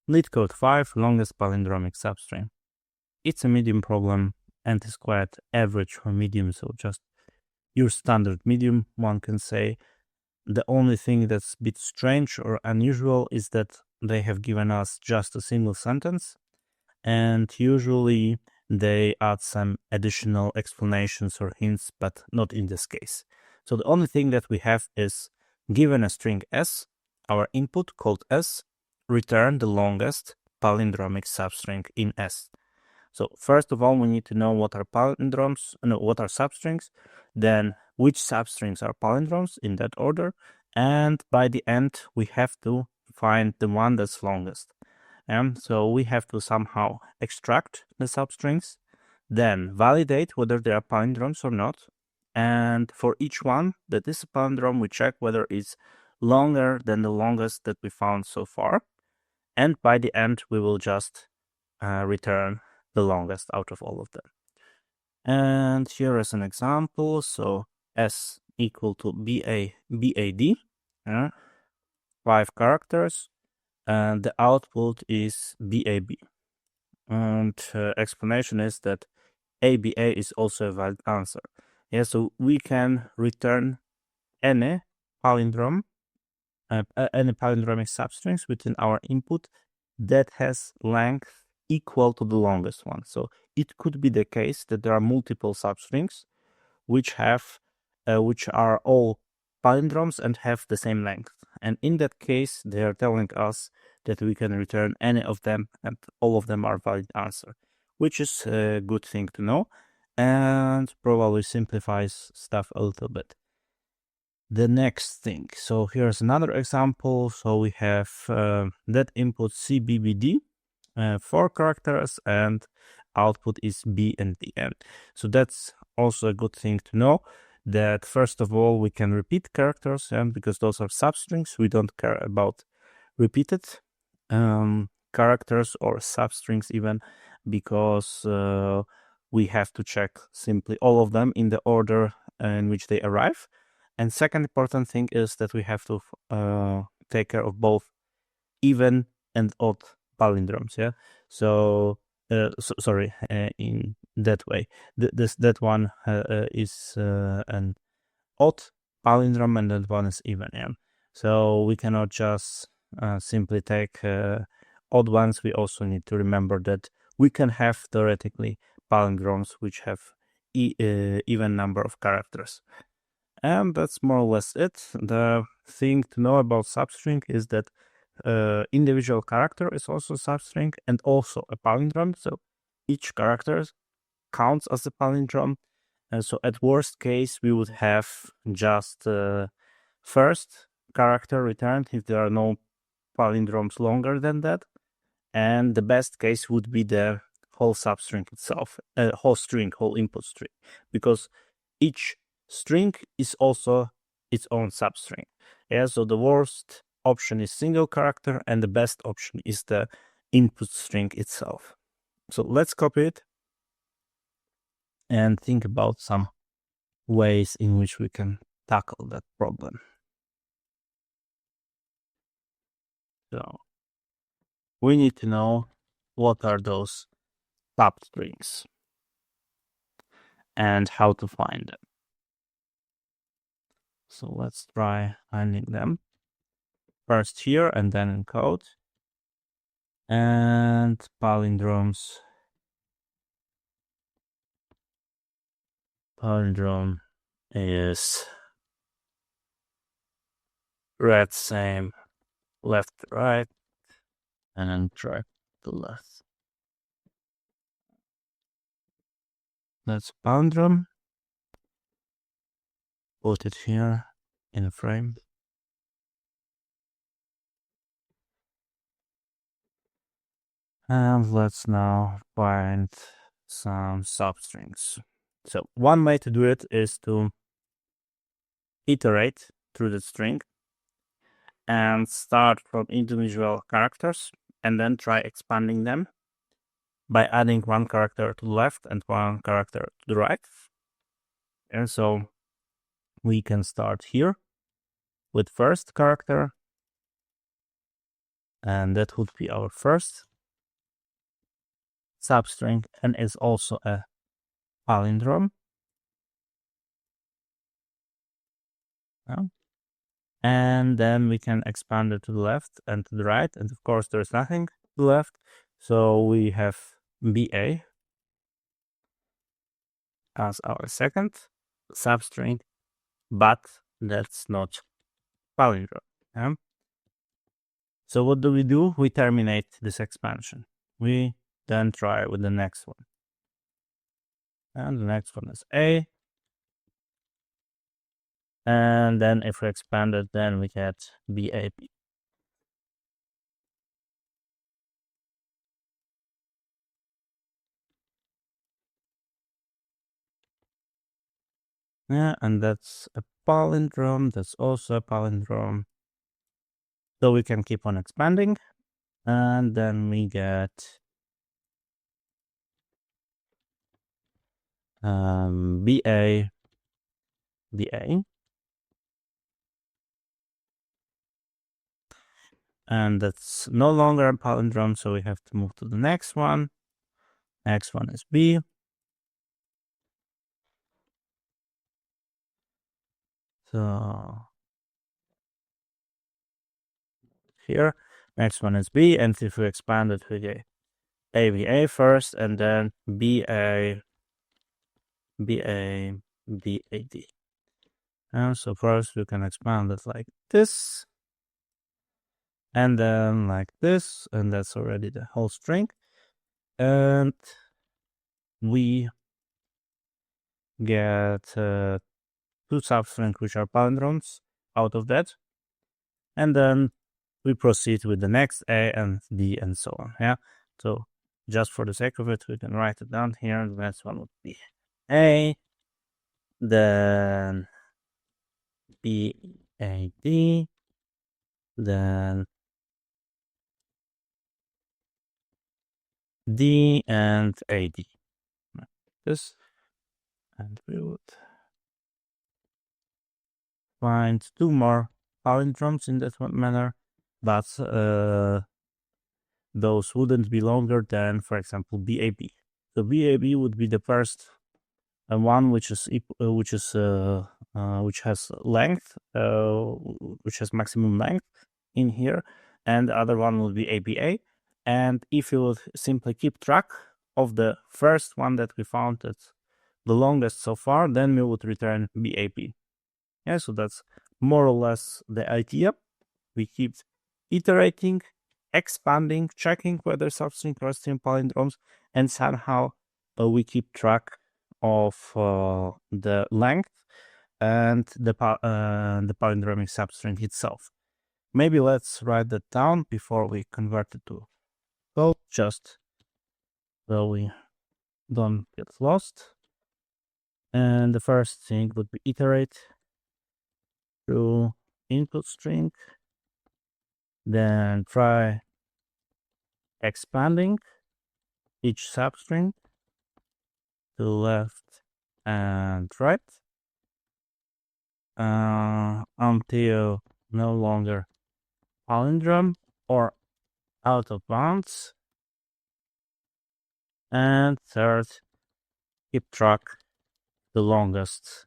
Leetcode 5, longest palindromic substring. It's a medium problem and is quite average for medium, so just your standard medium, one can say. The only thing that's a bit strange or unusual is that they have given us just a single sentence, and usually they add some additional explanations or hints, but not in this case. So the only thing that we have is, given a string s, our input called s, return the longest palindromic substring in s. So first of all, we need to know what are palindromes, what are substrings, then which substrings are palindromes in that order, and by the end we have to find the one that's longest. And so we have to somehow extract the substrings, then validate whether they are palindromes or not, and for each one that is a palindrome, we check whether it's longer than the longest that we found so far, and by the end we will just return the longest out of all of them. And here is an example. So s equal to BAD, 5 characters, and the output is BAB. And explanation is that ABA is also a valid answer. Yeah, so we can return any palindrome, any palindromic substrings within our input that has length equal to the longest one. So it could be the case that there are multiple substrings which are all palindromes and have the same length. And in that case, they are telling us that we can return any of them and all of them are valid answer, which is a good thing to know and probably simplifies stuff a little bit. The next thing, so here's another example. So we have that input CBBD, 4 characters, and output is B and DN. So that's also a good thing to know, that first of all we can repeat characters, and because those are substrings, we don't care about repeated characters or substrings even, because we have to check simply all of them in the order in which they arrive. And second important thing is that we have to take care of both even and odd palindromes. Yeah. So, sorry, in that way, that one is an odd palindrome and that one is even. Yeah. So we cannot just simply take odd ones. We also need to remember that we can have theoretically palindromes which have even number of characters. And that's more or less it. The thing to know about substring is that individual character is also a substring and also a palindrome. So each character counts as a palindrome. And so at worst case, we would have just first character returned if there are no palindromes longer than that. And the best case would be the whole substring itself, whole input string, because each string is also its own substring. Yeah, so the worst option is single character and the best option is the input string itself. So let's copy it and think about some ways in which we can tackle that problem. So we need to know what are those substrings and how to find them. So let's try finding them first here and then in code. And palindromes. Palindrome is red same, left right, and then right to left. That's palindrome. Put it here in a frame. And let's now find some substrings. So one way to do it is to iterate through the string and start from individual characters and then try expanding them by adding one character to the left and one character to the right. And so we can start here with first character and that would be our first substring, and is also a palindrome. And then we can expand it to the left and to the right, and of course there's nothing to the left, so we have BA as our second substring, but that's not palindrome. Yeah? So what do? We terminate this expansion. We then try with the next one. And the next one is A. And then if we expand it, then we get BAB. Yeah, and that's a palindrome. That's also a palindrome. So we can keep on expanding. And then we get BA, BA. And that's no longer a palindrome, so we have to move to the next one. Next one is B. So here, next one is B, and if we expand it, we get ABA first, and then BA, BA, BAD. And so first we can expand it like this, and then like this, and that's already the whole string. And we get two substrings which are palindromes out of that, and then we proceed with the next A and D and so on. Yeah, so just for the sake of it, we can write it down here. The next one would be A, then BAD, then D and AD. This, and we would find two more palindromes in that manner, but those wouldn't be longer than, for example, BAB. So BAB would be the first one which has length, which has maximum length in here, and the other one will be ABA. And if you would simply keep track of the first one that we found that's the longest so far, then we would return BAB. Yeah, so that's more or less the idea. We keep iterating, expanding, checking whether substring are still palindromes, and somehow we keep track of the length and the palindromic substring itself. Maybe let's write that down before we convert it to code, just so we don't get lost. And the first thing would be iterate through input string, then try expanding each substring to left and right until no longer palindrome or out of bounds. And third, keep track the longest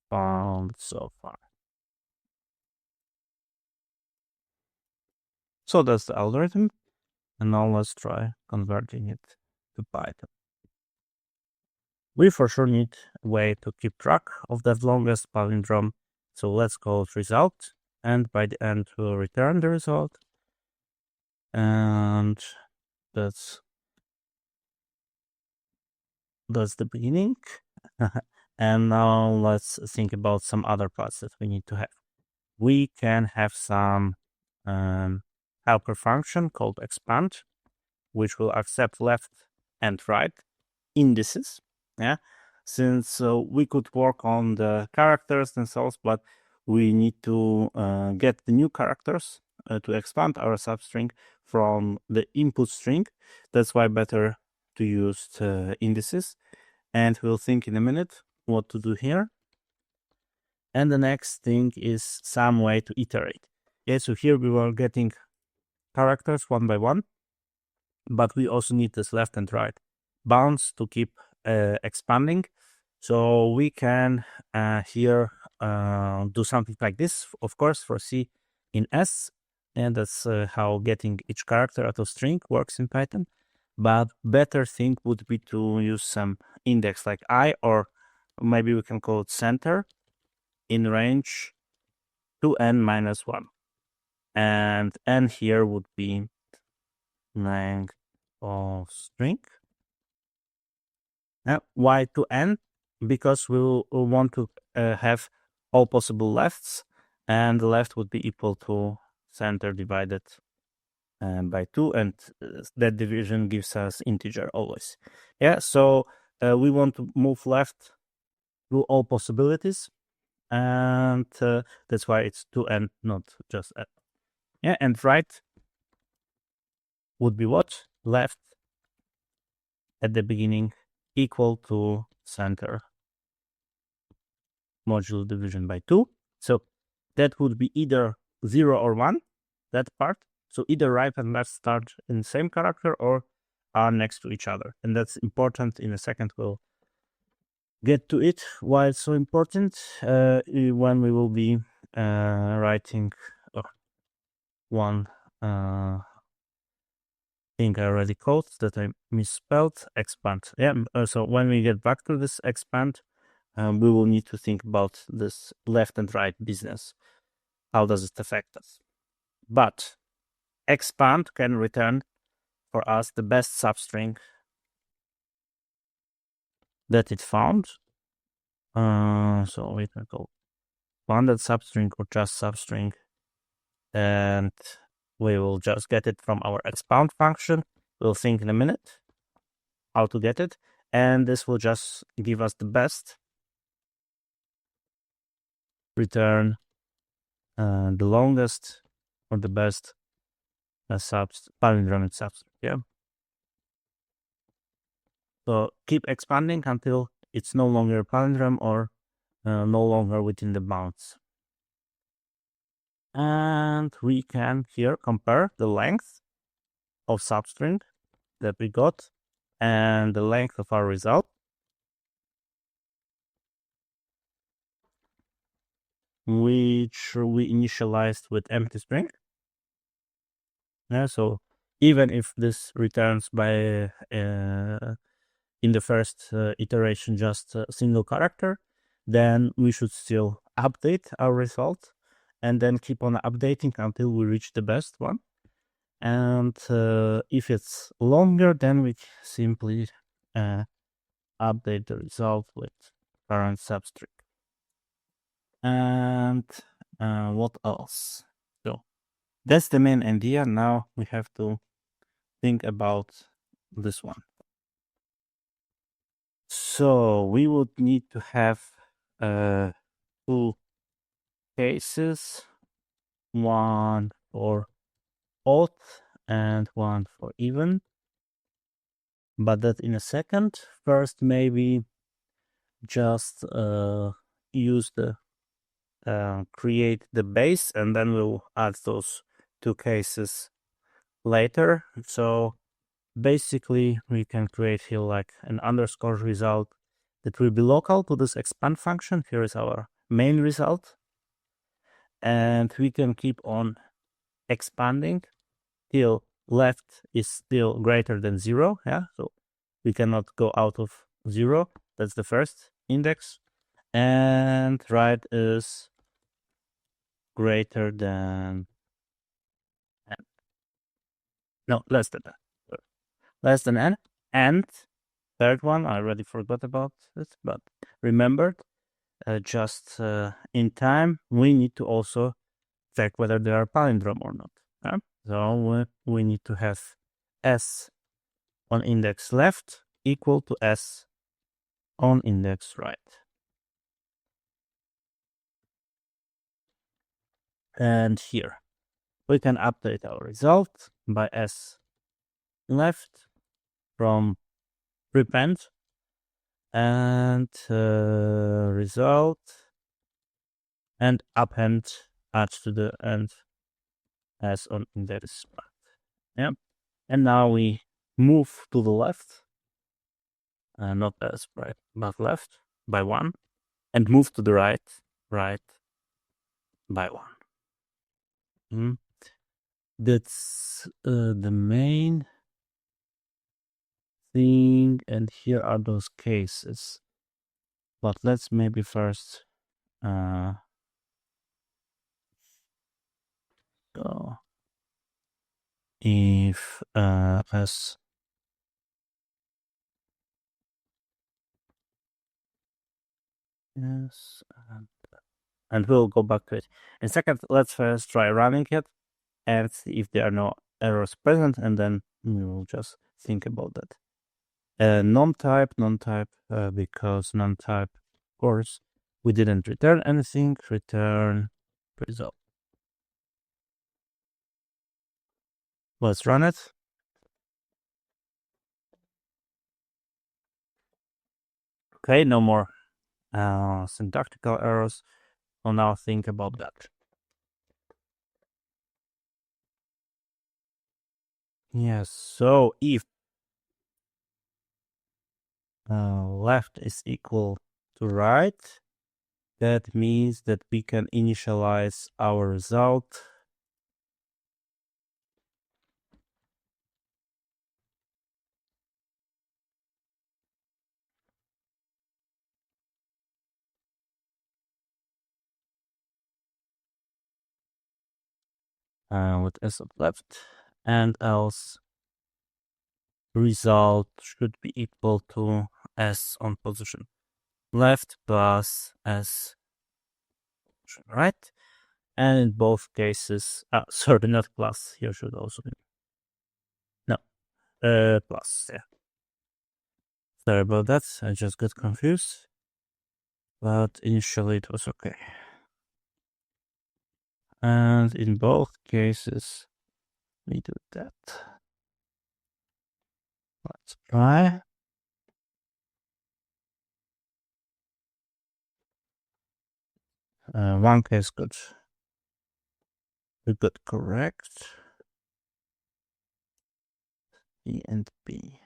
found so far. So that's the algorithm, and now let's try converting it to Python. We for sure need a way to keep track of that longest palindrome, so let's call it result, and by the end we'll return the result, and that's the beginning. And now let's think about some other parts that we need to have. We can have some helper function called expand, which will accept left and right indices. Yeah, since we could work on the characters themselves, but we need to get the new characters to expand our substring from the input string. That's why better to use indices, and we'll think in a minute what to do here. And the next thing is some way to iterate. Yeah, so here we were getting characters one by one, but we also need this left and right bounds to keep expanding. So we can here do something like this, of course, for C in S, and that's how getting each character out of string works in Python. But better thing would be to use some index like I, or maybe we can call it center in range to n minus 1. And n here would be length of string. Why to n? Because we'll want to have all possible lefts, and the left would be equal to center divided by 2, and that division gives us integer always. Yeah, so we want to move left through all possibilities, and that's why it's 2n, not just n. Yeah, and right would be what? Left at the beginning equal to center modulo division by 2. So that would be either 0 or 1, that part. So either right and left start in the same character or are next to each other. And that's important. In a second, we'll get to it, why it's so important when we will be writing one thing I already called that I misspelled, expand. Yeah, so when we get back to this expand, we will need to think about this left and right business. How does it affect us? But expand can return for us the best substring that it found. So we can call bounded substring or just substring, and we will just get it from our expand function. We'll think in a minute how to get it, and this will just give us the best return, the longest or the best palindromic substring. Yeah. So keep expanding until it's no longer a palindrome or no longer within the bounds. And we can here compare the length of substring that we got and the length of our result, which we initialized with empty string. Yeah, so even if this returns by in the first iteration just a single character, then we should still update our result and then keep on updating until we reach the best one. And if it's longer, then we simply update the result with current substring. And what else? So that's the main idea. Now we have to think about this one. So we would need to have 2 cases, one for odd and one for even, but that in a second. First, maybe just use the create the base, and then we'll add those 2 cases later. So basically we can create here like an underscore result that will be local to this expand function. Here is our main result, and we can keep on expanding till left is still greater than 0. Yeah, so we cannot go out of 0. That's the first index, and right is greater than n. No, less than n. Less than n. And third one, I already forgot about it, but remembered. Just in time, we need to also check whether they are palindrome or not. Yeah? So we need to have s on index left equal to s on index right. And here we can update our result by s left from prepend and result and append add to the end as on index right. Yeah. And now we move to the left, not as right, but left by 1, and move to the right by 1. That's the main thing, and here are those cases. But let's maybe first go if as yes, and we'll go back to it in a second. Let's first try running it and see if there are no errors present, and then we will just think about that. Non-type, because non-type, of course, we didn't return anything. Return result. Let's run it. Okay, no more syntactical errors. I'll now think about that. Yes, so if left is equal to right, that means that we can initialize our result with s of left, and else result should be equal to s on position left plus s right. And in both cases, sorry, not plus, here should also be, no, plus, yeah. Sorry about that, I just got confused, but initially it was okay. And in both cases, we do that. Let's try. One case we got correct. E and B.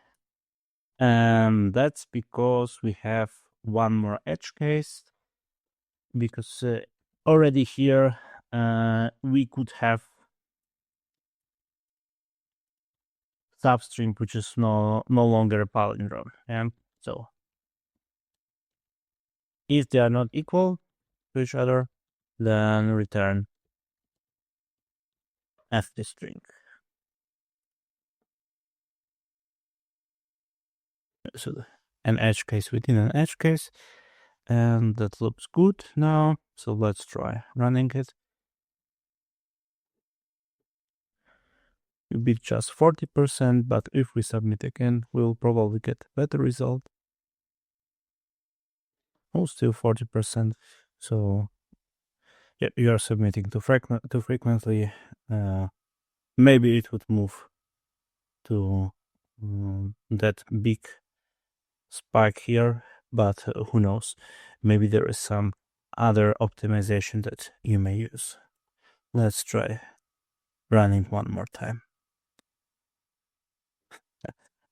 That's because we have one more edge case, because already here we could have substring which is no longer a palindrome. And so if they are not equal to each other, then return empty string. So an edge case within an edge case, and that looks good now. So let's try running it. It'll be just 40%, but if we submit again, we'll probably get a better result. Oh, still 40%. So yeah, you are submitting too frequently. Maybe it would move to that big spike here, but who knows? Maybe there is some other optimization that you may use. Let's try running one more time.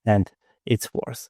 And it's worse.